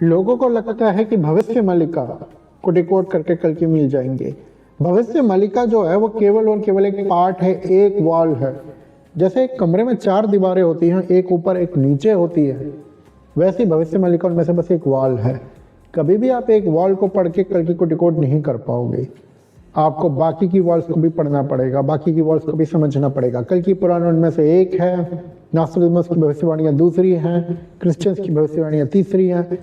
लोगों को लगता है कि भविष्य मालिका को डिकोड करके कल की मिल जाएंगे। भविष्य मालिका जो है वो केवल और केवल एक पार्ट है, एक वॉल है। जैसे एक कमरे में 4 दीवारें होती हैं, एक ऊपर एक नीचे होती है, वैसी भविष्य मालिका उनमें से बस एक वॉल है। कभी भी आप एक वॉल को पढ़ के कल की को डिकोड नहीं कर पाओगे। आपको बाकी की वॉल्स को भी पढ़ना पड़ेगा, बाकी की वॉल्स को भी समझना पड़ेगा। कल की पुराण उनमें से एक है, नास्ट्राडामस की भविष्यवाणियां दूसरी हैं, क्रिश्चियंस की भविष्यवाणियां तीसरी हैं,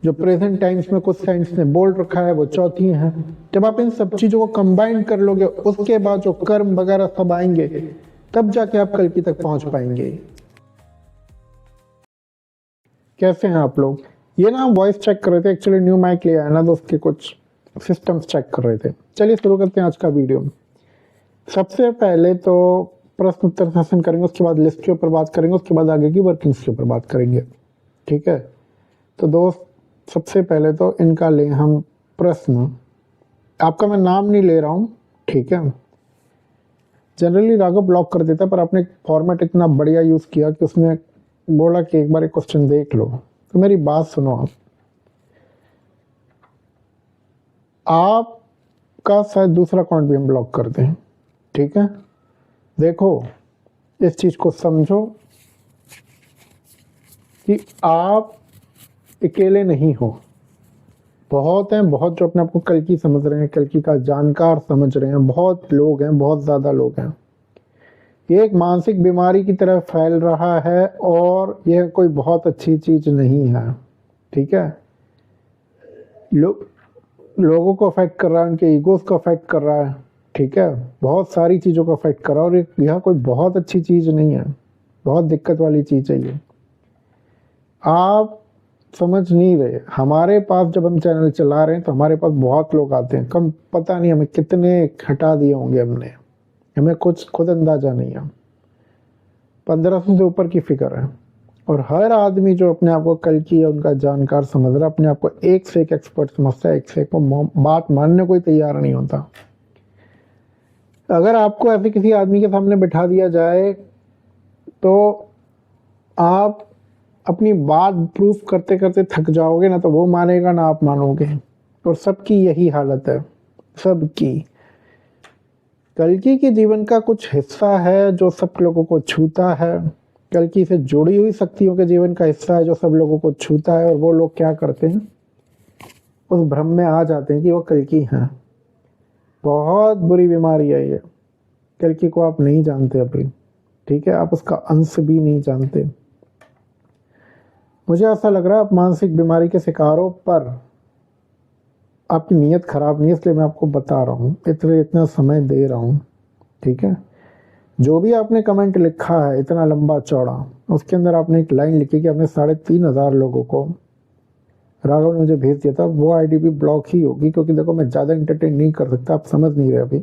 जो प्रेजेंट टाइम्स में कुछ साइंस ने बोल रखा है वो चौथी है। जब आप इन सब चीजों को कंबाइन कर लोगे, उसके बाद जो कर्म वगैरह सब आएंगे, तब जाके आप कल की तक पहुंच पाएंगे। कैसे हैं आप लोग? ये ना वॉइस चेक कर रहे थे, एक्चुअली न्यू माइक लिया है ना, तो उसके कुछ सिस्टम्स चेक कर रहे थे। चलिए शुरू करते हैं आज का वीडियो। सबसे पहले तो प्रश्न उत्तर सेशन करेंगे, उसके बाद लिस्ट के ऊपर बात करेंगे, उसके बाद आगे की वर्किंग्स के ऊपर बात करेंगे। ठीक है, तो दोस्त सबसे पहले तो इनका लें हम प्रश्न। आपका मैं नाम नहीं ले रहा हूँ, ठीक है। जनरली राघव ब्लॉक कर देता, पर आपने फॉर्मेट इतना बढ़िया यूज किया कि उसने बोला कि एक बार एक क्वेश्चन देख लो। तो मेरी बात सुनो, आपका शायद दूसरा अकाउंट भी हम ब्लॉक करते हैं, ठीक है। देखो, इस चीज को समझो कि आप अकेले नहीं हो। बहुत हैं, बहुत जो अपने आप को कल की समझ रहे हैं, कल की का जानकार समझ रहे हैं, बहुत लोग हैं, बहुत ज्यादा लोग हैं। ये एक मानसिक बीमारी की तरह फैल रहा है और यह कोई बहुत अच्छी चीज नहीं है, ठीक है। लोगों को अफेक्ट कर रहा है, उनके ईगोस को अफेक्ट कर रहा है, ठीक है। बहुत सारी चीज़ों को अफेक्ट कर रहा है और यह कोई बहुत अच्छी चीज़ नहीं है, बहुत दिक्कत वाली चीज़ है ये। आप समझ नहीं रहे। हमारे पास जब हम चैनल चला रहे हैं तो हमारे पास बहुत लोग आते हैं, कम पता नहीं हमें कितने हटा दिए होंगे हमने, हमें कुछ खुद अंदाजा नहीं है। 1500 से ऊपर की फिगर है। और हर आदमी जो अपने आप को कल की या उनका जानकार समझ रहा है, अपने आप को एक से एक एक्सपर्ट समझता है, एक से एक को बात मानने को तैयार नहीं होता। अगर आपको ऐसे किसी आदमी के सामने बिठा दिया जाए तो आप अपनी बात प्रूफ करते करते थक जाओगे, ना तो वो मानेगा ना आप मानोगे। और सबकी यही हालत है, सबकी। कल्कि के जीवन का कुछ हिस्सा है जो सब लोगों को छूता है, कल्कि से जुड़ी हुई शक्तियों के जीवन का हिस्सा है जो सब लोगों को छूता है। और वो लोग क्या करते हैं, उस भ्रम में आ जाते हैं कि वो कल्कि हैं। बहुत बुरी बीमारी है ये। कल्कि को आप नहीं जानते अभी, ठीक है, आप उसका अंश भी नहीं जानते। मुझे ऐसा लग रहा है आप मानसिक बीमारी के शिकार हो, पर आपकी नीयत खराब नहीं है, इसलिए मैं आपको बता रहा हूँ, इसलिए इतना समय दे रहा हूँ, ठीक है। जो भी आपने कमेंट लिखा है इतना लंबा चौड़ा, उसके अंदर आपने एक लाइन लिखी कि आपने 3500 लोगों को, राघव ने मुझे भेज दिया था, वो आईडी भी ब्लॉक ही होगी, क्योंकि देखो मैं ज़्यादा इंटरटेन नहीं कर सकता, आप समझ नहीं रहे अभी।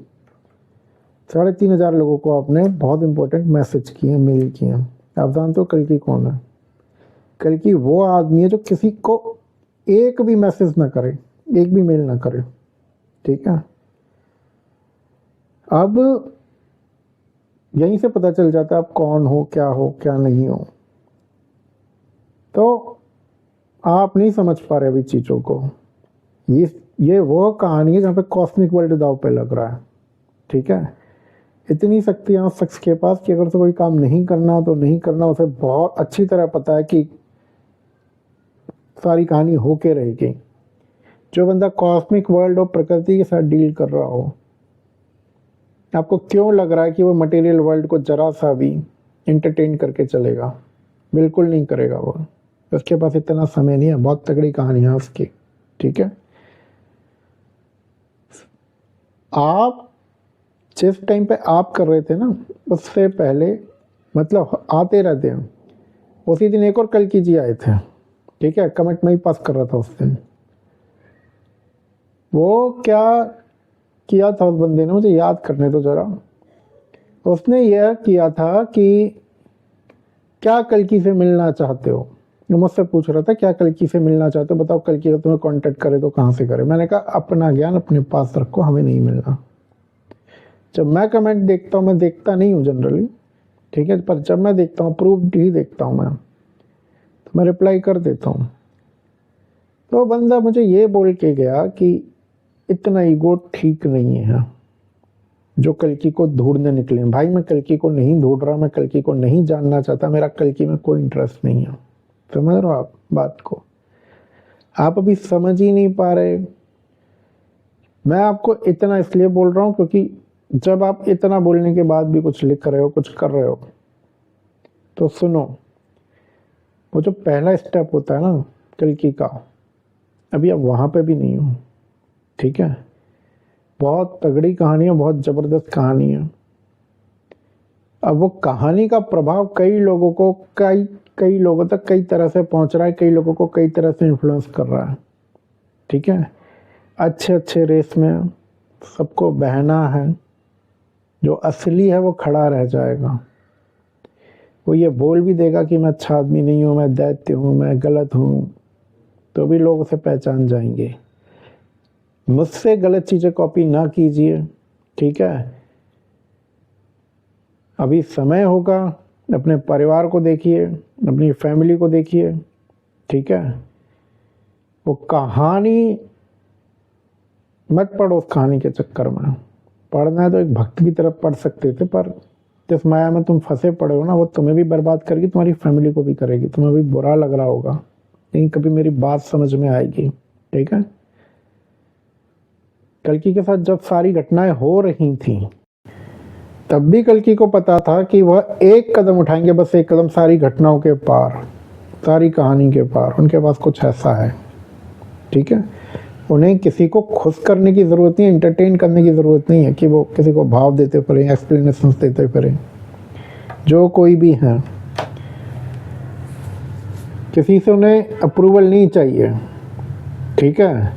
3500 लोगों को आपने बहुत इंपॉर्टेंट मैसेज किए, मेल किए। आप जानते हो कल्कि कौन है? कल्कि वो आदमी है जो किसी को एक भी मैसेज ना करे, एक भी मेल ना करे, ठीक है। अब यहीं से पता चल जाता है आप कौन हो, क्या नहीं हो। तो आप नहीं समझ पा रहे अभी चीज़ों को। ये वो कहानी है जहाँ पे कॉस्मिक वर्ल्ड दाव पे लग रहा है, ठीक है। इतनी शक्तियाँ उस शख्स के पास कि अगर उसे कोई काम नहीं करना तो नहीं करना, उसे बहुत अच्छी तरह पता है कि सारी कहानी होके रहेगी। जो बंदा कॉस्मिक वर्ल्ड और प्रकृति के साथ डील कर रहा हो, आपको क्यों लग रहा है कि वो मटेरियल वर्ल्ड को जरा सा भी एंटरटेन करके चलेगा? बिल्कुल नहीं करेगा वो। उसके पास इतना समय नहीं है, बहुत तगड़ी कहानी है उसकी, ठीक है। आप जिस टाइम पे आप कर रहे थे ना, उससे पहले मतलब आते रहते हैं। उसी दिन एक और कल्कि जी आए थे, ठीक है, कमेंट में ही पास कर रहा था उस दिन। वो क्या किया था उस बंदे ने, मुझे याद करने दो जरा। उसने यह किया था कि क्या कल्कि से मिलना चाहते हो, मुझसे पूछ रहा था क्या कल्कि से मिलना चाहते हो, बताओ कल्कि अगर तुम्हें कांटेक्ट करे तो कहाँ से करे। मैंने कहा अपना ज्ञान अपने पास रखो, हमें नहीं मिलना। जब मैं कमेंट देखता हूँ, मैं देखता नहीं हूँ जनरली, ठीक है, पर जब मैं देखता हूँ, प्रूफ ही देखता हूँ मैं, तो मैं रिप्लाई कर देता हूँ। तो बंदा मुझे ये बोल के गया कि इतना ईगो ठीक नहीं है जो कल्कि को ढूंढने निकले। भाई मैं कल्कि को नहीं ढूंढ रहा, मैं कल्कि को नहीं जानना चाहता, मेरा कल्कि में कोई इंटरेस्ट नहीं है। समझ रहे हो आप बात को? आप अभी समझ ही नहीं पा रहे। मैं आपको इतना इसलिए बोल रहा हूं क्योंकि जब आप इतना बोलने के बाद भी कुछ लिख रहे हो, कुछ कर रहे हो, तो सुनो, वो जो पहला स्टेप होता है ना कल्कि का, अभी आप वहां पे भी नहीं हो। ठीक है, बहुत तगड़ी कहानी है, बहुत जबरदस्त कहानी है। अब वो कहानी का प्रभाव कई लोगों को कई लोगों तक कई तरह से पहुंच रहा है, कई लोगों को कई तरह से इन्फ्लुएंस कर रहा है। ठीक है, अच्छे अच्छे रेस में सबको बहना है, जो असली है वो खड़ा रह जाएगा। वो ये बोल भी देगा कि मैं अच्छा आदमी नहीं हूँ, मैं दैत्य हूँ, मैं गलत हूँ, तो भी लोग उसे पहचान जाएंगे। मुझसे गलत चीज़ें कॉपी ना कीजिए। ठीक है, अभी समय होगा, अपने परिवार को देखिए, अपनी फैमिली को देखिए। ठीक है, वो कहानी मत पढ़ो उस कहानी के चक्कर में। पढ़ना है तो एक भक्त की तरफ पढ़ सकते थे, पर जिस माया में तुम फंसे पड़े हो ना, वो तुम्हें भी बर्बाद करेगी, तुम्हारी फैमिली को भी करेगी। तुम्हें भी बुरा लग रहा होगा, लेकिन कभी मेरी बात समझ में आएगी। ठीक है, कल्कि के साथ जब सारी घटनाएं हो रही थी, तब भी कल्कि को पता था कि वह एक कदम उठाएंगे, बस एक कदम सारी घटनाओं के पार, सारी कहानी के पार। उनके पास कुछ ऐसा है। ठीक है, उन्हें किसी को खुश करने की ज़रूरत नहीं, एंटरटेन करने की ज़रूरत नहीं है कि वो किसी को भाव देते फिरें, एक्सप्लेनेशन देते फिरें। जो कोई भी हैं, किसी से उन्हें अप्रूवल नहीं चाहिए। ठीक है,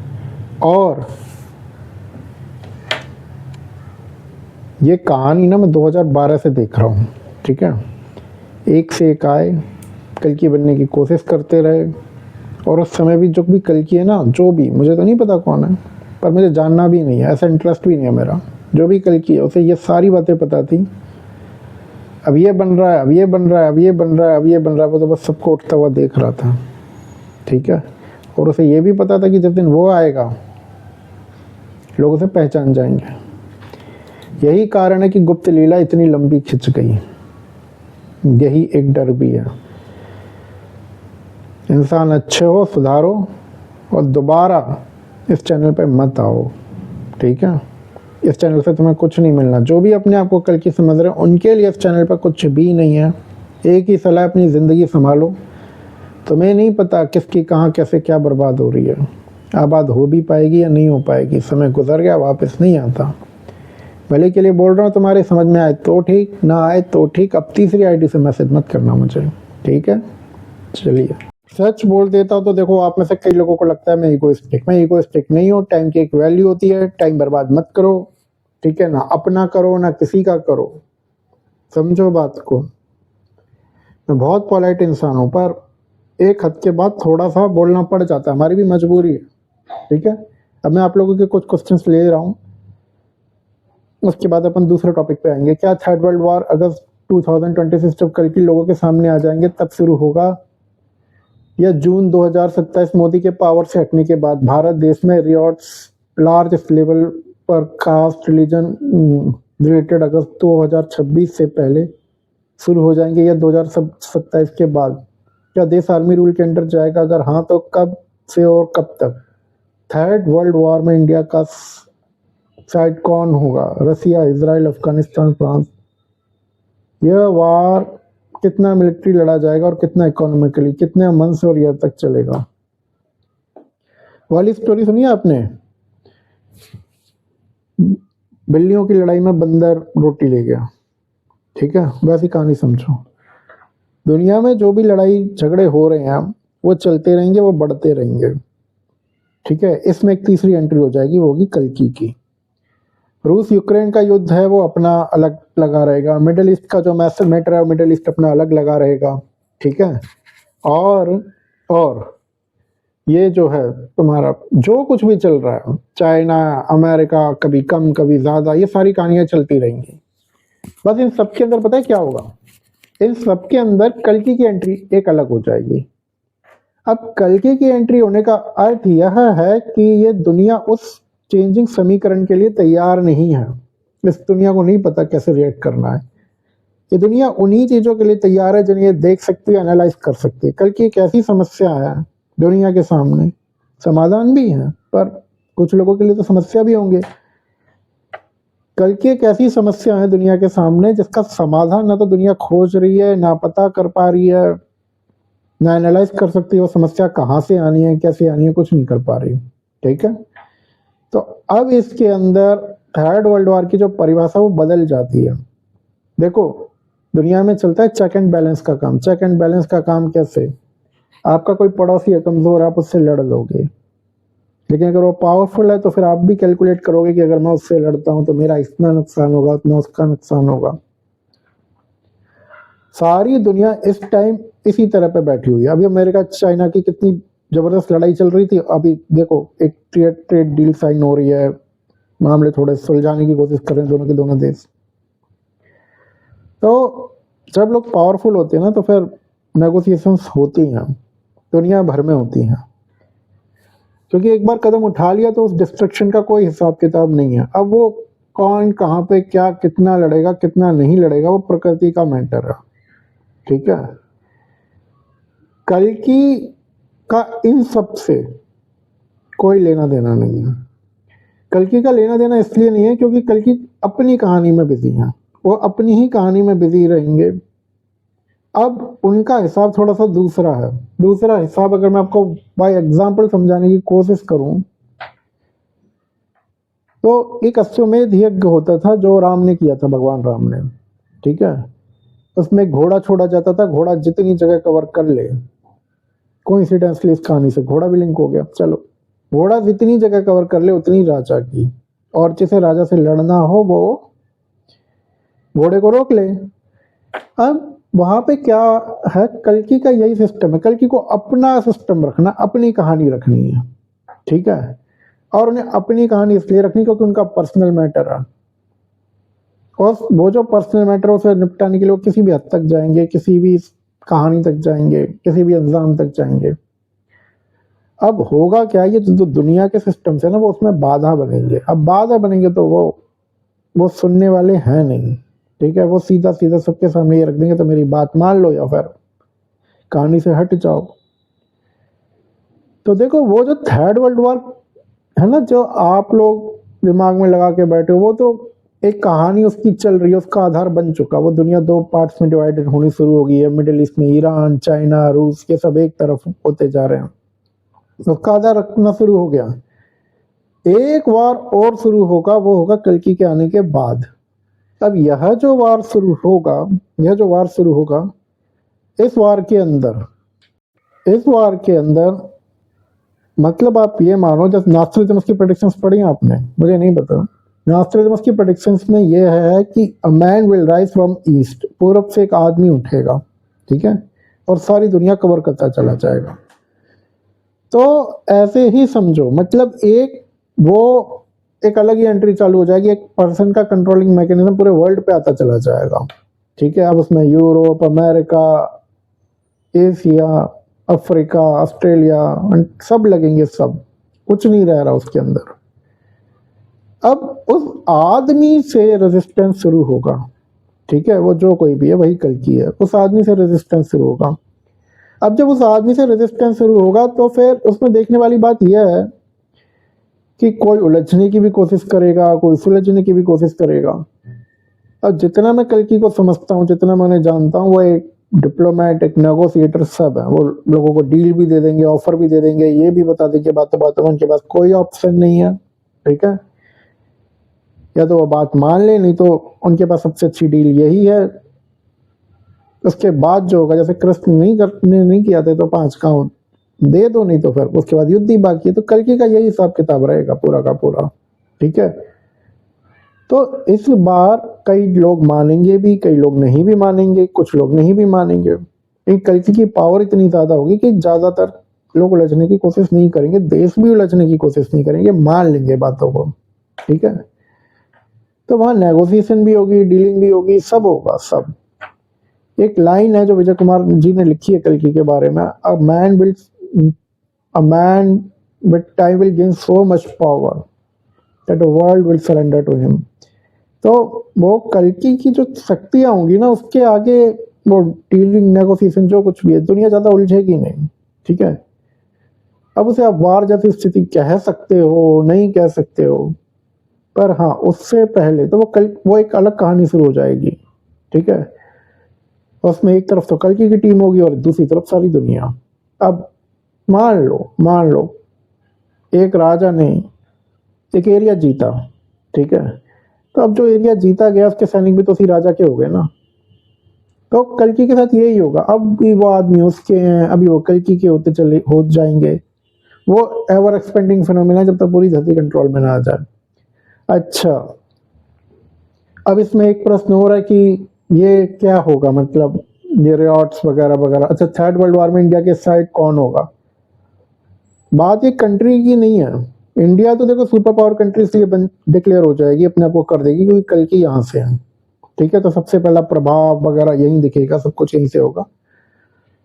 और ये कहानी ना मैं 2012 से देख रहा हूँ। ठीक है, एक से एक आए, कल्कि बनने की कोशिश करते रहे, और उस समय भी जो भी कल्कि है ना, जो भी, मुझे तो नहीं पता कौन है, पर मुझे जानना भी नहीं है, ऐसा इंटरेस्ट भी नहीं है मेरा। जो भी कल्कि है उसे ये सारी बातें पता थी। अब ये बन रहा है, अब ये बन रहा है, अब ये बन रहा है, अब ये बन रहा है, वो तो बस सबको उठता हुआ देख रहा था। ठीक है, और उसे ये भी पता था कि जब दिन वो आएगा लोग उसे पहचान जाएंगे। यही कारण है कि गुप्त लीला इतनी लंबी खिंच गई। यही एक डर भी है। इंसान अच्छे हो, सुधारो, और दोबारा इस चैनल पे मत आओ। ठीक है, इस चैनल से तुम्हें कुछ नहीं मिलना। जो भी अपने आप को कल्कि समझ रहे हैं, उनके लिए इस चैनल पर कुछ भी नहीं है। एक ही सलाह, अपनी ज़िंदगी संभालो। तुम्हें नहीं पता किसकी कहाँ कैसे क्या बर्बाद हो रही है। आबाद हो भी पाएगी या नहीं हो पाएगी, समय गुजर गया, वापस नहीं आता। भले के लिए बोल रहा हूँ, तुम्हारे समझ में आए तो ठीक, ना आए तो ठीक। अब तीसरी आईडी से मैसेज मत करना मुझे। ठीक है, चलिए। सच बोल देता हूँ तो देखो, आप में से कई लोगों को लगता है मैं इगोइस्टिक नहीं हूँ। टाइम की एक वैल्यू होती है, टाइम बर्बाद मत करो। ठीक है, ना अपना करो ना किसी का करो। समझो बात को। मैं बहुत पोलाइट इंसान हूँ, पर एक हद के बाद थोड़ा सा बोलना पड़ जाता है, हमारी भी मजबूरी है। ठीक है, अब मैं आप लोगों के कुछ क्वेश्चंस ले रहा हूँ, उसके बाद अपन दूसरे टॉपिक पे आएंगे। क्या थर्ड वर्ल्ड वॉर अगस्त 2026 जब कल्कि लोगों के सामने आ जाएंगे तब शुरू होगा, या जून 2027 मोदी के पावर से हटने के बाद भारत देश में रियॉट्स लार्ज लेवल पर कास्ट रिलीजन रिलेटेड अगस्त 2026 से पहले शुरू हो जाएंगे, या 2027 के बाद? क्या देश आर्मी रूल के अंडर जाएगा? अगर हाँ तो कब से और कब तक? थर्ड वर्ल्ड वॉर में इंडिया का साइड कौन होगा? रसिया, इजराइल, अफगानिस्तान, फ्रांस? यह वार कितना मिलिट्री लड़ा जाएगा और कितना इकोनॉमिकली, कितने मंथ्स और ईयर तक चलेगा? वाली स्टोरी सुनी आपने? बिल्लियों की लड़ाई में बंदर रोटी ले गया। ठीक है, वैसी कहानी समझो। दुनिया में जो भी लड़ाई झगड़े हो रहे हैं वो चलते रहेंगे, वो बढ़ते रहेंगे। ठीक है, इसमें एक तीसरी एंट्री हो जाएगी, वो होगी कल्कि की। रूस यूक्रेन का युद्ध है वो अपना अलग लगा रहेगा। मिडिल ईस्ट का जो मैटर है, मिडिल ईस्ट अपना अलग लगा रहेगा। ठीक है, और ये जो है तुम्हारा जो कुछ भी चल रहा है, चाइना, अमेरिका, कभी कम कभी ज्यादा, ये सारी कहानियां चलती रहेंगी। बस इन सबके अंदर पता है क्या होगा? इन सबके अंदर कल्कि की एंट्री एक अलग हो जाएगी। अब कल्कि की एंट्री होने का अर्थ यह है कि ये दुनिया उस चेंजिंग समीकरण के लिए तैयार नहीं है। इस दुनिया को नहीं पता कैसे रिएक्ट करना है। ये दुनिया उन्हीं चीजों के लिए तैयार है जिन्हें ये देख सकती है, एनालाइज कर सकती है। कल्कि एक ऐसी समस्या है दुनिया के सामने, समाधान भी है पर कुछ लोगों के लिए तो समस्या भी होंगे। कल्कि एक ऐसी समस्या है दुनिया के सामने जिसका समाधान ना तो दुनिया खोज रही है, ना पता कर पा रही है, ना एनालाइज कर सकती है वो समस्या कहाँ से आनी है, कैसे आनी है, कुछ नहीं कर पा रही। ठीक है, तो अब इसके अंदर थर्ड वर्ल्ड वॉर की जो परिभाषा वो बदल जाती है। देखो दुनिया में चलता है चेक एंड बैलेंस का काम। चेक एंड बैलेंस का काम कैसे? आपका कोई पड़ोसी है कमजोर, आप उससे लड़ लोगे, लेकिन अगर वो पावरफुल है तो फिर आप भी कैलकुलेट करोगे कि अगर मैं उससे लड़ता हूं तो मेरा इतना नुकसान होगा, उतना उसका नुकसान होगा। सारी दुनिया इस टाइम इसी तरह पे बैठी हुई है। अभी अमेरिका चाइना की कितनी जबरदस्त लड़ाई चल रही थी, अभी देखो एक ट्रेड डील साइन हो रही है, मामले थोड़े सुलझाने की कोशिश कर रहे हैं दोनों के दोनों देश। तो जब लोग पावरफुल होते हैं ना तो फिर नेगोशिएशंस होती हैं, दुनिया भर में होती हैं, क्योंकि एक बार कदम उठा लिया तो उस डिस्ट्रक्शन का कोई हिसाब किताब नहीं है। अब वो कौन कहाँ पे क्या कितना लड़ेगा कितना नहीं लड़ेगा वो प्रकृति का मैटर है। ठीक है, कल्कि का इन सब से कोई लेना देना नहीं है। कल्कि का लेना देना इसलिए नहीं है क्योंकि कल्कि अपनी कहानी में बिजी है, वो अपनी ही कहानी में बिजी रहेंगे। अब उनका हिसाब थोड़ा सा दूसरा है। दूसरा हिसाब अगर मैं आपको बाय एग्जांपल समझाने की कोशिश करूं तो एक अश्वमेध यज्ञ होता था जो राम ने किया था, भगवान राम ने। ठीक है, उसमें घोड़ा छोड़ा जाता था, घोड़ा जितनी जगह कवर कर ले, कोइंसिडेंसली इस कहानी से घोड़ा भी लिंक हो गया। चलो, घोड़ा जितनी जगह कवर कर ले उतनी राजा की, और जिसे राजा से लड़ना हो वो घोड़े को रोक ले। अब वहां पे क्या है, कल्कि का यही सिस्टम है। कल्कि को अपना सिस्टम रखना, अपनी कहानी रखनी है। ठीक है, और उन्हें अपनी कहानी इसलिए रखनी क्योंकि उनका पर्सनल मैटर है, और वो जो पर्सनल मैटर है उसे निपटाने के लिए वो किसी भी हद तक जाएंगे, किसी भी कहानी तक जाएंगे, किसी भी अंजाम तक जाएंगे। अब होगा क्या, ये जो दुनिया के सिस्टम से ना वो उसमें बाधा बनेंगे। अब बाधा बनेंगे तो वो सुनने वाले हैं नहीं। ठीक है, वो सीधा सीधा सबके सामने ये रख देंगे तो मेरी बात मान लो या फिर कहानी से हट जाओ। तो देखो वो जो थर्ड वर्ल्ड वॉर है ना, जो आप लोग दिमाग में लगा के बैठे हो, वो तो एक कहानी उसकी चल रही है, उसका आधार बन चुका। वो दुनिया दो पार्ट्स में डिवाइडेड होनी शुरू हो गई है। मिडिल ईस्ट में ईरान, चाइना, रूस, ये सब एक तरफ होते जा रहे हैं, उसका आधार रखना शुरू हो गया। एक वार और शुरू होगा, वो होगा कल्कि के आने के बाद। अब यह जो वार शुरू होगा, इस वार के अंदर मतलब आप ये मानो, जब नॉस्ट्रेडमस की प्रेडिक्शंस पढ़ी आपने, मुझे नहीं पता। नॉस्ट्रेडमस की प्रेडिक्शंस में ये है कि a man will rise from east, पूरब से एक आदमी उठेगा। ठीक है, और सारी दुनिया कवर करता चला जाएगा। तो ऐसे ही समझो, मतलब एक अलग ही एंट्री चालू हो जाएगी, एक पर्सन का कंट्रोलिंग मैकेनिज्म पूरे वर्ल्ड पे आता चला जाएगा। ठीक है, अब उसमें Europe, America, Asia, Africa, Australia सब लगेंगे, सब कुछ नहीं रह रहा उसके अंदर। अब उस आदमी से रेजिस्टेंस शुरू होगा। ठीक है, वो जो कोई भी है वही कल्कि है, उस आदमी से रेजिस्टेंस शुरू होगा। अब जब उस आदमी से रेजिस्टेंस शुरू होगा तो फिर उसमें देखने वाली बात यह है कि कोई उलझने की भी कोशिश करेगा, कोई सुलझने की भी कोशिश करेगा। अब जितना मैं कल्कि को समझता हूँ, जितना मैं जानता हूँ, वो एक डिप्लोमेट, एक नेगोशिएटर सब है। वो लोगों को डील भी दे देंगे, ऑफर भी दे देंगे, ये भी बता देंगे बातों बातों उनके पास कोई ऑप्शन नहीं है। ठीक है, या तो वो बात मान ले, नहीं तो उनके पास सबसे अच्छी डील यही है। उसके बाद जो होगा, जैसे कृष्ण नहीं किया था तो 5 गांव दे दो, नहीं तो फिर उसके बाद युद्ध ही बाकी है। तो कल्कि का यही हिसाब किताब रहेगा पूरा का पूरा। ठीक है, तो इस बार कई लोग मानेंगे भी, कई लोग नहीं भी मानेंगे, कुछ लोग नहीं भी मानेंगे। कल्कि की पावर इतनी ज्यादा होगी कि ज्यादातर लोग उलझने की कोशिश नहीं करेंगे, देश भी उलझने की कोशिश नहीं करेंगे, मान लेंगे बातों को। ठीक है, तो वहां नेगोशिएशन भी होगी, डीलिंग भी होगी, सब होगा सब। एक लाइन है जो विजय कुमार जी ने लिखी है कल्कि के बारे में, a man will a man with time will gain so much power that the world will surrender to him. तो वो कल्कि की जो शक्तियां होंगी ना, उसके आगे वो डीलिंग नेगोशिएशन जो कुछ भी है, दुनिया ज्यादा उलझेगी नहीं। ठीक है, अब उसे आप वार जैसी स्थिति कह सकते हो, नहीं कह सकते हो, पर हाँ उससे पहले तो वो एक अलग कहानी शुरू हो जाएगी। ठीक है, उसमें एक तरफ तो कल्कि की टीम होगी और दूसरी तरफ सारी दुनिया। अब मान लो एक राजा ने एक एरिया जीता। ठीक है, तो अब जो एरिया जीता गया उसके सैनिक भी तो उसी राजा के हो गए ना। तो कल्कि के साथ यही होगा, अब भी वो आदमी उसके हैं, अभी वो कल्कि के हो जाएंगे। वो एवर एक्सपेंडिंग फिनोमेना जब तक पूरी धरती कंट्रोल में ना आ जाए। अच्छा, अब इसमें एक प्रश्न हो रहा है कि ये क्या होगा, मतलब ये रियॉट्स वगैरह वगैरह। अच्छा, थर्ड वर्ल्ड वॉर में इंडिया के साइड कौन होगा? बात ये कंट्री की नहीं है। इंडिया तो देखो सुपर पावर कंट्री से डिक्लेयर हो जाएगी, अपने आप को कर देगी, क्योंकि कल्कि यहाँ से है। ठीक है, तो सबसे पहला प्रभाव वगैरह यहीं दिखेगा, सब कुछ यहीं से होगा।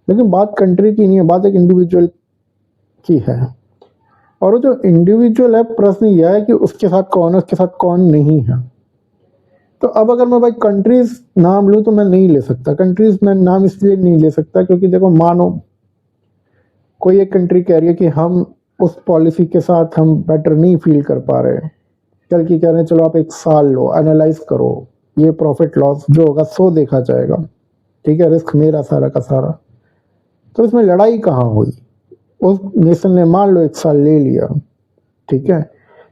लेकिन बात कंट्री की नहीं है, बात एक इंडिविजुअल की है। और वो जो इंडिविजुअल है, प्रश्न यह है कि उसके साथ कौन है, उसके साथ कौन नहीं है। तो अब अगर मैं भाई कंट्रीज नाम लूं तो मैं नहीं ले सकता। कंट्रीज मैं नाम इसलिए नहीं ले सकता क्योंकि देखो, मानो कोई एक कंट्री कह रही है कि हम उस पॉलिसी के साथ हम बेटर नहीं फील कर पा रहे, कल की कह रहे हैं चलो आप एक साल लो, एनालाइज करो, ये प्रॉफिट लॉस जो होगा सो देखा जाएगा। ठीक है, रिस्क मेरा सारा का सारा। तो इसमें लड़ाई कहाँ हुई? उस नेशन ने मान लो एक साल ले लिया। ठीक है,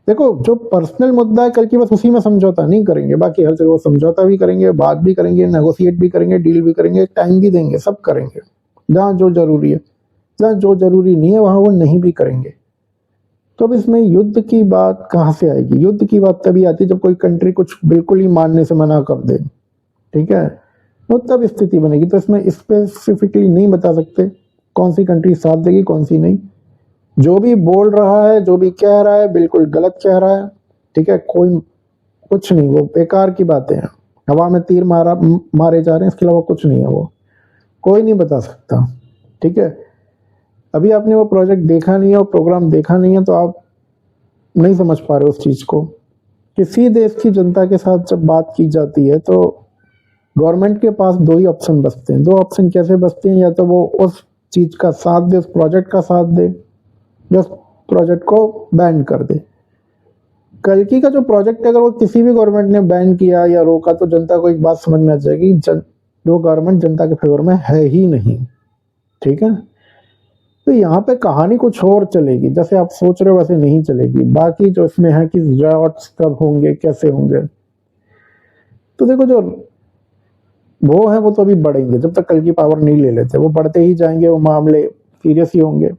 देखो जो पर्सनल मुद्दा है कल की, बस उसी में समझौता नहीं करेंगे, बाकी हर जगह वो समझौता भी करेंगे, बात भी करेंगे, नेगोशिएट भी करेंगे, डील भी करेंगे, टाइम भी देंगे, सब करेंगे जहाँ जो जरूरी है। जहाँ जो जरूरी नहीं है वहां वो नहीं भी करेंगे। तो अब इसमें युद्ध की बात कहाँ से आएगी? युद्ध की बात तभी आती है जब कोई कंट्री कुछ बिल्कुल ही मानने से मना कर दे। ठीक है, वो तब स्थिति बनेगी। तो इसमें स्पेसिफिकली नहीं बता सकते कौन सी कंट्री साथ देगी कौन सी नहीं। जो भी बोल रहा है, जो भी कह रहा है, बिल्कुल गलत कह रहा है। ठीक है, कोई कुछ नहीं, वो बेकार की बातें हैं, हवा में तीर मारे जा रहे हैं, इसके अलावा कुछ नहीं है, वो कोई नहीं बता सकता। ठीक है, अभी आपने वो प्रोजेक्ट देखा नहीं है, वो प्रोग्राम देखा नहीं है, तो आप नहीं समझ पा रहे उस चीज को। किसी देश की जनता के साथ जब बात की जाती है तो गवर्नमेंट के पास दो ही ऑप्शन बचते हैं। दो ऑप्शन कैसे बचते हैं? या तो वो उस चीज का साथ दे, उस प्रोजेक्ट का साथ दे, या उस प्रोजेक्ट को बैन कर दे। कल्कि का जो प्रोजेक्ट है, अगर वो किसी भी गवर्नमेंट ने बैन किया या रोका तो जनता को एक बात समझ में आ जाएगी, जो गवर्नमेंट जनता के फेवर में है ही नहीं। ठीक है, तो यहाँ पे कहानी कुछ और चलेगी, जैसे आप सोच रहे हो वैसे नहीं चलेगी। बाकी जो इसमें है कि रियॉट्स कब होंगे, कैसे होंगे, तो देखो जो वो है वो तो अभी बढ़ेंगे, जब तक कल्कि पावर नहीं ले लेते, वो बढ़ते ही जाएंगे, वो मामले सीरियस ही होंगे।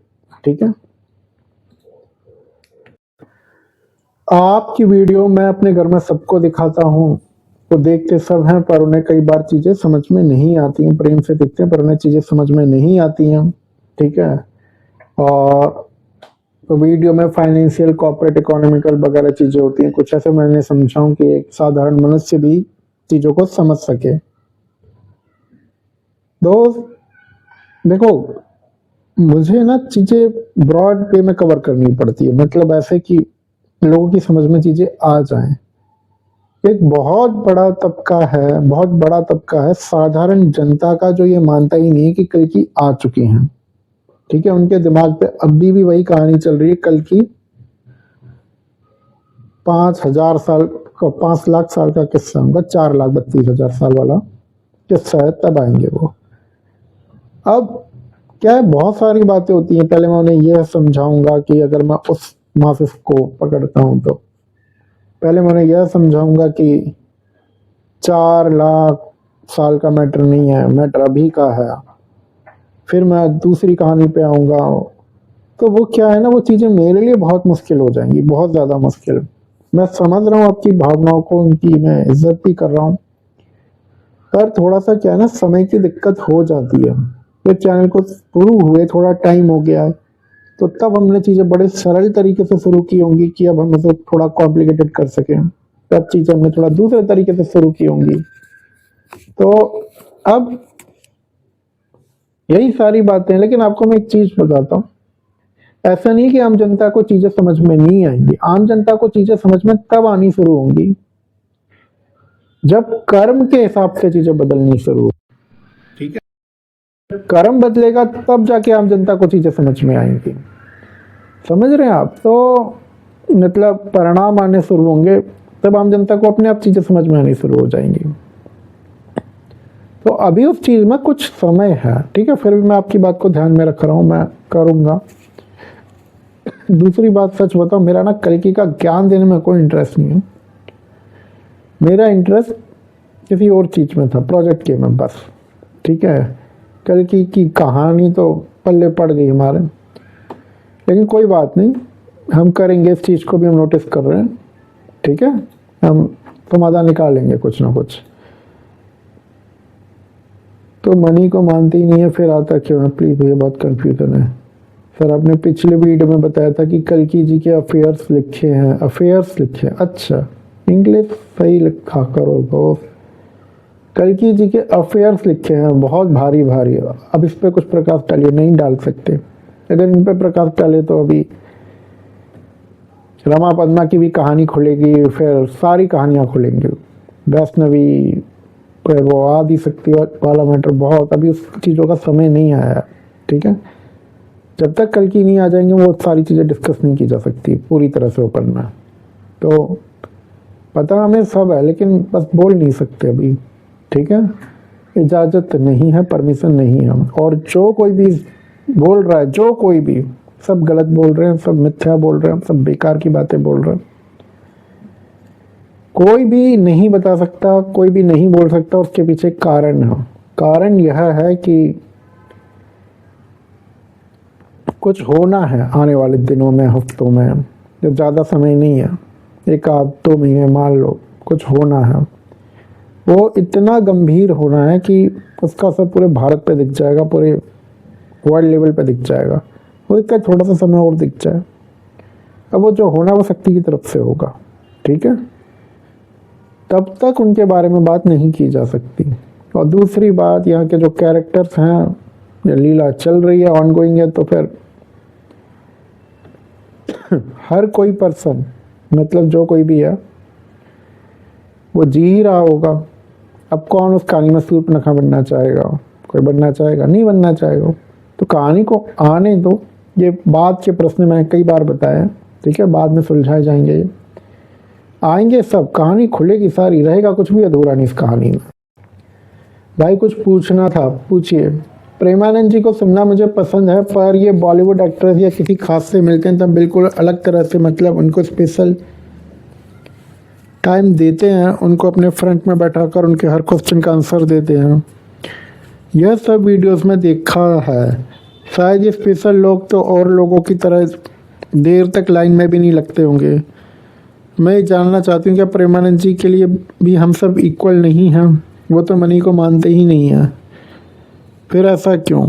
ठीक है, आपकी वीडियो मैं अपने घर में सबको दिखाता हूँ, तो देखते सब हैं, पर उन्हें कई बार चीजें समझ में नहीं आती हैं। प्रेम से दिखते हैं पर उन्हें चीजें समझ में नहीं आती हैं। ठीक है, और तो वीडियो में फाइनेंशियल, कॉर्पोरेट, इकोनॉमिकल वगैरह चीजें होती हैं। कुछ ऐसे मैंने समझाऊं कि एक साधारण मनुष्य भी चीजों को समझ सके। दोस्त देखो, मुझे ना चीजें ब्रॉड वे में कवर करनी पड़ती है, मतलब ऐसे कि लोगों की समझ में चीजें आ जाएं। एक बहुत बड़ा तबका है साधारण जनता का, जो ये मानता ही नहीं है कि कल्कि आ चुकी हैं। ठीक है, उनके दिमाग पे अभी भी वही कहानी चल रही है, कल्कि 5,000 साल का, 5 लाख साल का किस्सा होगा, 4,32,000 साल वाला किस्सा है, तब आएंगे वो। अब क्या है, बहुत सारी बातें होती हैं। पहले मैं उन्हें यह समझाऊंगा कि अगर मैं उस माफिस को पकड़ता हूं तो पहले मैं उन्हें यह समझाऊंगा कि 4 लाख साल का मैटर नहीं है, मैटर अभी का है। फिर मैं दूसरी कहानी पे आऊंगा, तो वो क्या है ना, वो चीजें मेरे लिए बहुत मुश्किल हो जाएंगी, बहुत ज्यादा मुश्किल। मैं समझ रहा हूँ आपकी भावनाओं को, उनकी मैं इज्जत भी कर रहा हूँ, पर थोड़ा सा क्या है ना, समय की दिक्कत हो जाती है। तो चैनल को शुरू हुए थोड़ा टाइम हो गया है, तो तब हमने चीजें बड़े सरल तरीके से शुरू की होंगी कि अब हम उसे थोड़ा कॉम्प्लिकेटेड कर सकें। तब चीजें हमने थोड़ा दूसरे तरीके से शुरू की होंगी। तो अब यही सारी बातें हैं। लेकिन आपको मैं एक चीज बताता हूँ, ऐसा नहीं कि आम जनता को चीजें समझ में नहीं आएंगी, आम जनता को चीजें समझ में तब आनी शुरू होंगी जब कर्म के हिसाब से चीजें बदलनी शुरू हो। ठीक है, कर्म बदलेगा तब जाके आम जनता को चीजें समझ में आएंगी। समझ रहे हैं आप? तो मतलब परिणाम आने शुरू होंगे तब आम जनता को अपने आप चीजें समझ में आनी शुरू हो जाएंगी। तो अभी उस चीज में कुछ समय है, ठीक है, फिर भी मैं आपकी बात को ध्यान में रख रहा हूं, मैं करूंगा। दूसरी बात सच बताओ, मेरा ना कल्कि का ज्ञान देने में कोई इंटरेस्ट नहीं है, मेरा इंटरेस्ट किसी और चीज में था, प्रोजेक्ट के में बस। ठीक है, कल्कि की कहानी तो पल्ले पड़ गई हमारे, लेकिन कोई बात नहीं, हम करेंगे, इस चीज को भी हम नोटिस कर रहे हैं। ठीक है, हम समाधान निकालेंगे कुछ ना कुछ। तो मनी को मानते ही नहीं है, फिर आता क्यों है? प्लीज, ये बहुत कंफ्यूजन है सर। आपने पिछले वीडियो में बताया था कि कल्कि जी के अफेयर्स लिखे हैं, अफेयर्स लिखे, अच्छा इंग्लिश सही लिखा करो दोस्त। कल्कि जी के अफेयर्स लिखे हैं, बहुत भारी भारी। अब इस पे कुछ प्रकाश डालिए, नहीं डाल सकते। अगर इन पे प्रकाश डाले तो अभी रमा पद्मा की भी कहानी खुलेगी, फिर सारी कहानियां खुलेंगी, वैष्णवी, फिर वो आदि शक्ति वाला मैटर, बहुत अभी उस चीज़ों का समय नहीं आया। ठीक है, जब तक कल्कि नहीं आ जाएंगे वो सारी चीज़ें डिस्कस नहीं की जा सकती पूरी तरह से ओपन में। तो पता हमें सब है, लेकिन बस बोल नहीं सकते अभी। ठीक है, इजाज़त नहीं है, परमिशन नहीं है। और जो कोई भी बोल रहा है, जो कोई भी, सब गलत बोल रहे हैं, सब मिथ्या बोल रहे हैं, सब बेकार की बातें बोल रहे हैं। कोई भी नहीं बता सकता, कोई भी नहीं बोल सकता, उसके पीछे कारण है। कारण यह है कि कुछ होना है आने वाले दिनों में, हफ्तों में, जो ज़्यादा समय नहीं है, 1-2 महीने मान लो, कुछ होना है। वो इतना गंभीर होना है कि उसका असर पूरे भारत पे दिख जाएगा, पूरे वर्ल्ड लेवल पे दिख जाएगा। हो सकता है थोड़ा सा समय और दिख जाए। अब वो जो होना वो शक्ति की तरफ से होगा। ठीक है, तब तक उनके बारे में बात नहीं की जा सकती। और दूसरी बात, यहाँ के जो कैरेक्टर्स हैं, ये लीला चल रही है, ऑनगोइंग है, तो फिर हर कोई पर्सन, मतलब जो कोई भी है, वो जी ही रहा होगा। अब कौन उस कहानी में शूर्पणखा बनना चाहेगा? कोई बनना चाहेगा? नहीं बनना चाहेगा। तो कहानी को आने दो, ये बात के प्रश्न मैंने कई बार बताया। ठीक है, बाद में सुलझाए जाएंगे, ये आएंगे सब, कहानी खुलेगी सारी, रहेगा कुछ भी अधूरा नहीं इस कहानी में। भाई कुछ पूछना था, पूछिए। प्रेमानंद जी को सुनना मुझे पसंद है, पर ये बॉलीवुड एक्ट्रेस या किसी खास से मिलते हैं तब बिल्कुल अलग तरह से, मतलब उनको स्पेशल टाइम देते हैं, उनको अपने फ्रंट में बैठाकर उनके हर क्वेश्चन का आंसर देते हैं। यह सब वीडियोस में देखा है। शायद ये स्पेशल लोग तो और लोगों की तरह देर तक लाइन में भी नहीं लगते होंगे। मैं जानना चाहती हूँ क्या प्रेमानंद जी के लिए भी हम सब इक्वल नहीं हैं? वो तो मनी को मानते ही नहीं है, फिर ऐसा क्यों?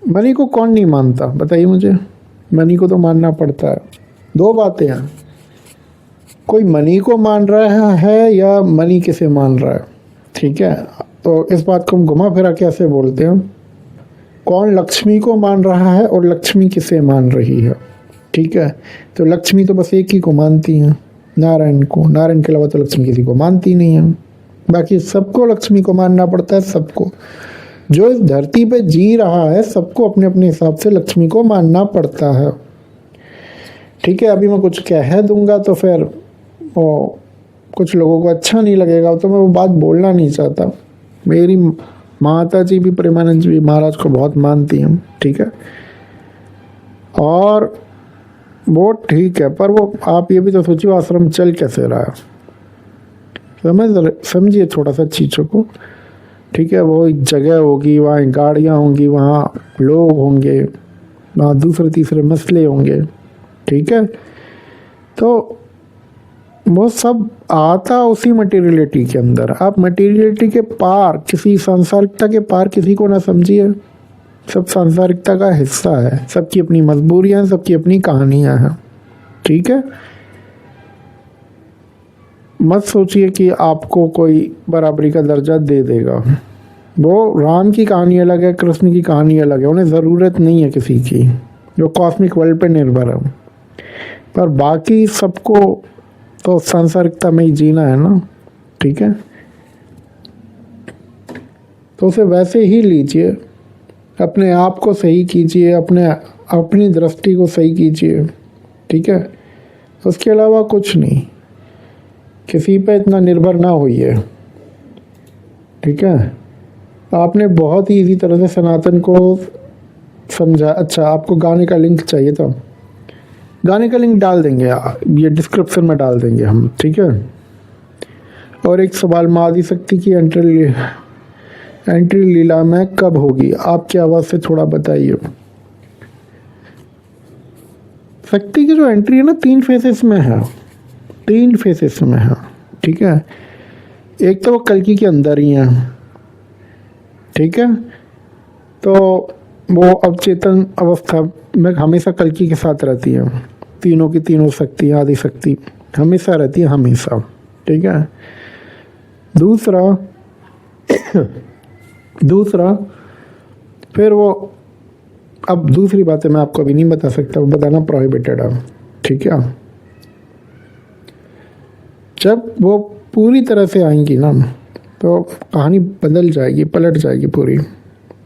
मनी को कौन नहीं मानता बताइए मुझे? मनी को तो मानना पड़ता है। दो बातें हैं, कोई मनी को मान रहा है या मनी किसे मान रहा है। ठीक है, तो इस बात को हम घुमा फिरा कैसे बोलते हैं, कौन लक्ष्मी को मान रहा है और लक्ष्मी किसे मान रही है। ठीक है, तो लक्ष्मी तो बस एक ही को मानती हैं, नारायण को। नारायण के अलावा तो लक्ष्मी किसी को मानती नहीं है। बाकी सबको लक्ष्मी को मानना पड़ता है, सबको। जो इस धरती पे जी रहा है सबको अपने अपने हिसाब से लक्ष्मी को मानना पड़ता है। ठीक है, अभी मैं कुछ कह दूंगा तो फिर वो कुछ लोगों को अच्छा नहीं लगेगा, तो मैं वो बात बोलना नहीं चाहता। मेरी माता जी भी प्रेमानंद जी महाराज को बहुत मानती हैं। ठीक है, और वो ठीक है, पर वो आप ये भी तो सोचिए आश्रम चल कैसे रहा है। समझिए थोड़ा सा चीज़ों को। ठीक है, वो एक जगह होगी, वहाँ गाड़ियाँ होंगी, वहाँ लोग होंगे, वहाँ दूसरे तीसरे मसले होंगे। ठीक है, तो वो सब आता उसी मटेरियलिटी के अंदर। आप मटेरियलिटी के पार, किसी सांसारिकता के पार किसी को ना समझिए। सब सांसारिकता का हिस्सा है, सबकी अपनी मजबूरियाँ, सबकी अपनी कहानियाँ हैं। ठीक है, मत सोचिए कि आपको कोई बराबरी का दर्जा दे देगा, वो राम की कहानी अलग है, कृष्ण की कहानी अलग है, उन्हें ज़रूरत नहीं है किसी की, जो कॉस्मिक वर्ल्ड पे निर्भर है। पर बाकी सबको तो सांसारिकता में ही जीना है ना, ठीक है। तो उसे वैसे ही लीजिए, अपने आप को सही कीजिए, अपनी दृष्टि को सही कीजिए, ठीक है। उसके अलावा कुछ नहीं, किसी पे इतना निर्भर ना होइए, ठीक है। आपने बहुत ही इजी तरह से सनातन को समझा। अच्छा, आपको गाने का लिंक चाहिए तो गाने का लिंक डाल देंगे, ये डिस्क्रिप्शन में डाल देंगे हम, ठीक है। और एक सवाल, माँ आदिशक्ति की एंट्री लीला में कब होगी? आपकी आवाज़ से थोड़ा बताइए। शक्ति की जो एंट्री है ना, 3 फेसेस में है, 3 फेसेस में है, ठीक है। एक तो वो कल्कि के अंदर ही है, ठीक है। तो वो अवचेतन अवस्था में हमेशा कल्कि के साथ रहती है, तीनों की तीनों शक्ति, आदि शक्ति हमेशा रहती है, हमेशा, ठीक है। दूसरा फिर वो, अब दूसरी बातें मैं आपको अभी नहीं बता सकता, वो बताना प्रोहिबिटेड है, ठीक है। जब वो पूरी तरह से आएंगी ना, तो कहानी बदल जाएगी, पलट जाएगी पूरी,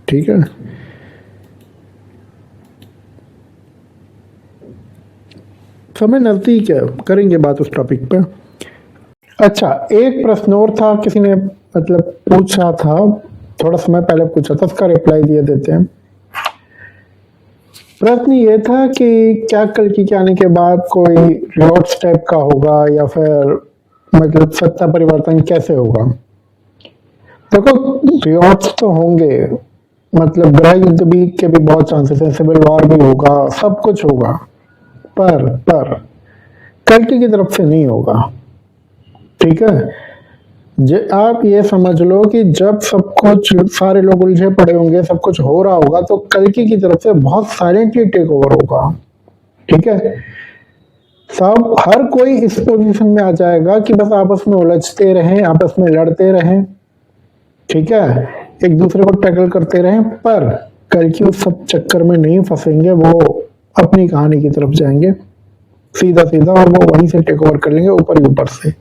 ठीक है। समय नज़दीक है, करेंगे बात उस टॉपिक पे। अच्छा, एक प्रश्न और था, किसी ने मतलब पूछा था, थोड़ा समय पहले पूछा था, उसका रिप्लाई दिए देते हैं। प्रश्न ये था कि क्या कल्कि के आने के बाद कोई रिवॉर्ड्स टाइप का होगा, या फिर मतलब सत्ता परिवर्तन कैसे होगा? देखो, रिवॉर्ड्स तो होंगे, मतलब ग्रह युद्ध भी के भी बहुत चांसेस है, सिविल वॉर भी होगा, सब कुछ होगा, पर कल्कि की तरफ से नहीं होगा, ठीक है। आप ये समझ लो कि जब सब कुछ, सारे लोग उलझे पड़े होंगे, सब कुछ हो रहा होगा, तो कल्कि की तरफ से बहुत साइलेंटली टेक ओवर होगा, ठीक है। सब, हर कोई इस पोजीशन में आ जाएगा कि बस आपस में उलझते रहें, आपस में लड़ते रहें, ठीक है, एक दूसरे को टैकल करते रहें, पर कल्कि उस सब चक्कर में नहीं फंसेंगे, वो अपनी कहानी की तरफ जाएंगे सीधा सीधा, और वो वहीं से टेक ओवर कर लेंगे, ऊपर ही ऊपर से।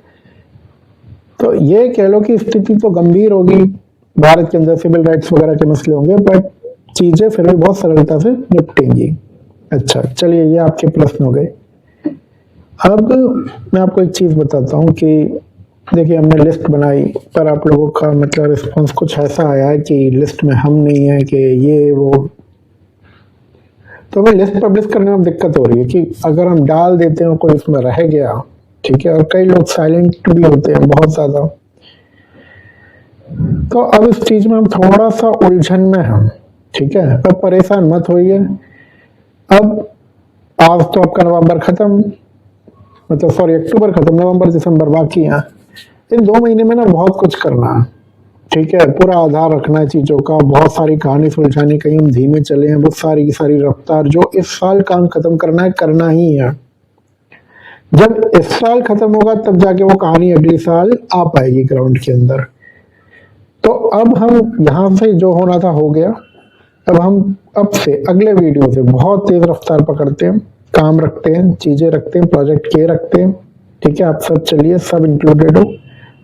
तो ये कह लो कि स्थिति तो गंभीर होगी, भारत के अंदर सिविल राइट्स वगैरह के मसले होंगे, बट चीजें फिर भी बहुत सरलता से निपटेंगी। अच्छा, चलिए, ये आपके प्रश्न हो गए। अब मैं आपको एक चीज बताता हूँ कि देखिए, हमने लिस्ट बनाई, पर आप लोगों का मतलब रिस्पॉन्स कुछ ऐसा आया है कि लिस्ट में हम नहीं है, कि ये वो, तो हमें लिस्ट पब्लिश करने में दिक्कत हो रही है कि अगर हम डाल देते हैं कोई उसमें रह गया, ठीक है, और कई लोग साइलेंट भी होते हैं बहुत ज्यादा, तो अब इस चीज में हम थोड़ा सा उलझन में हैं, ठीक है। अब परेशान मत होइए। अब आज तो आपका नवंबर खत्म, मतलब सॉरी अक्टूबर खत्म, नवंबर दिसंबर बाकी है। इन 2 महीने में ना बहुत कुछ करना है, ठीक है, पूरा आधार रखना है चीजों का, बहुत सारी कहानी सुलझानी, कहीं हम धीमे चले हैं, वो सारी की सारी रफ्तार जो इस साल काम खत्म करना है, करना ही है। जब इस साल खत्म होगा तब जाके वो कहानी अगले साल आ पाएगी ग्राउंड के अंदर। तो अब हम यहाँ से जो होना था हो गया, अब हम अब से अगले वीडियो से बहुत तेज रफ्तार पकड़ते हैं, काम रखते हैं, चीजें रखते हैं, प्रोजेक्ट के रखते हैं, ठीक है। आप सब चलिए, सब इंक्लूडेड हो,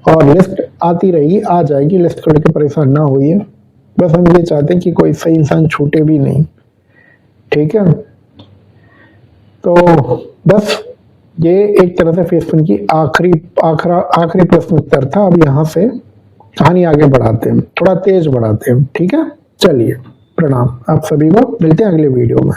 और लिस्ट आती रहेगी, आ जाएगी, लिस्ट को लेकर परेशान ना होइए। बस हम ये चाहते हैं कि कोई सही इंसान छूटे भी नहीं, ठीक है। तो बस ये एक तरह से फेस 1 की आखिरी प्रश्न उत्तर था। अब यहाँ से कहानी आगे बढ़ाते हैं, थोड़ा तेज बढ़ाते हैं, ठीक है। चलिए, प्रणाम आप सभी को, मिलते हैं अगले वीडियो में।